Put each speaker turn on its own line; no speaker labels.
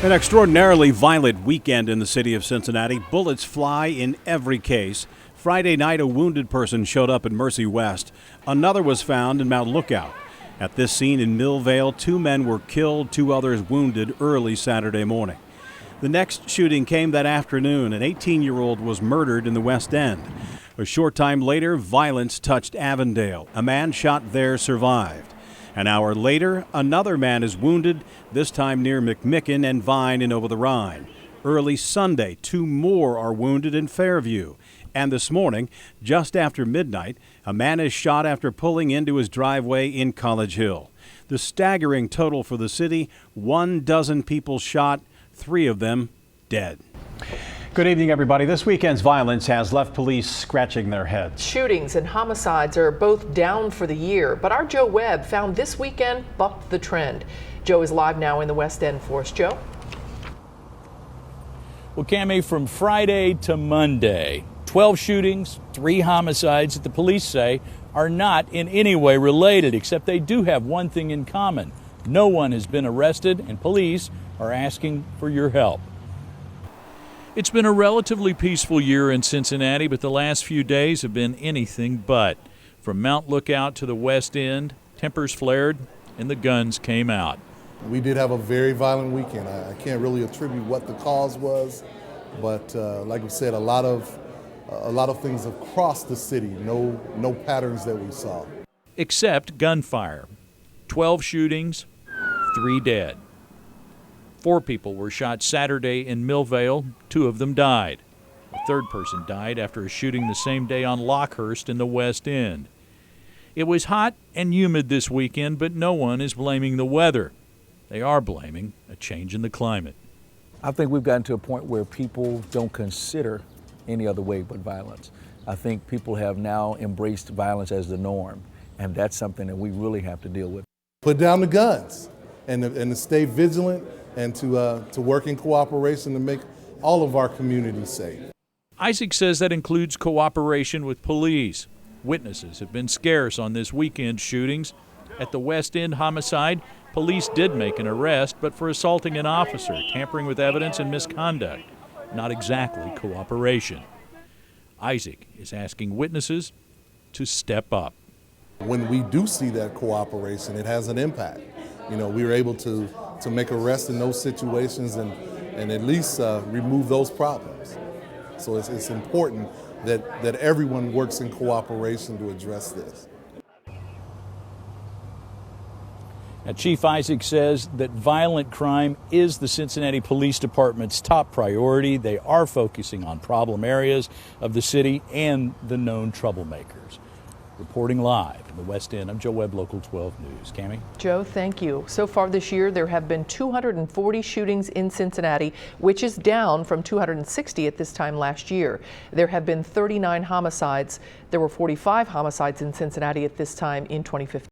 An extraordinarily violent weekend in the city of Cincinnati. Bullets fly in every case. Friday night, a wounded person showed up in Mercy West. Another was found in Mount Lookout. At this scene in Millvale, 2 men were killed, 2 others wounded early Saturday morning. The next shooting came that afternoon. An 18-year-old was murdered in the West End. A short time later, violence touched Avondale. A man shot there survived. An hour later, another man is wounded, this time near McMicken and Vine and over the Rhine. Early Sunday, 2 more are wounded in Fairview. And this morning, just after midnight, a man is shot after pulling into his driveway in College Hill. The staggering total for the city, 12 people shot, 3 of them dead. Good evening, everybody. This weekend's violence has left police scratching their heads.
Shootings and homicides are both down for the year, but our Joe Webb found this weekend bucked the trend. Joe is live now in the West End for us. Joe?
Well, Cammie, from Friday to Monday, 12 shootings, 3 homicides that the police say are not in any way related, except they do have one thing in common. No one has been arrested, and police are asking for your help. It's been a relatively peaceful year in Cincinnati, but the last few days have been anything but. From Mount Lookout to the West End, tempers flared and the guns came out.
We did have a very violent weekend. I can't really attribute what the cause was, but like we said, a lot of things across the city, no patterns that we saw. Except
gunfire. 12 shootings, 3 dead. 4 people were shot Saturday in Millvale. 2 of them died. A 3rd person died after a shooting the same day on Lockhurst in the West End. It was hot and humid this weekend, but no one is blaming the weather. They are blaming a change in the climate.
I think we've gotten to a point where people don't consider any other way but violence. I think people have now embraced violence as the norm, and that's something that we really have to deal with.
Put down the guns and to stay vigilant and to work in cooperation to make all of our communities safe.
Isaac says that includes cooperation with police. Witnesses have been scarce on this weekend's shootings. At the West End homicide, police did make an arrest, but for assaulting an officer, tampering with evidence, and misconduct. Not exactly cooperation. Isaac is asking witnesses to step up.
When we do see that cooperation, it has an impact. You know, we were able to make arrests in those situations and at least remove those problems. So it's important that everyone works in cooperation to address this.
Now, Chief Isaac says that violent crime is the Cincinnati Police Department's top priority. They are focusing on problem areas of the city and the known troublemakers. Reporting live in the West End, I'm Joe Webb, Local 12 News. Cammie?
Joe, thank you. So far this year, there have been 240 shootings in Cincinnati, which is down from 260 at this time last year. There have been 39 homicides. There were 45 homicides in Cincinnati at this time in 2015.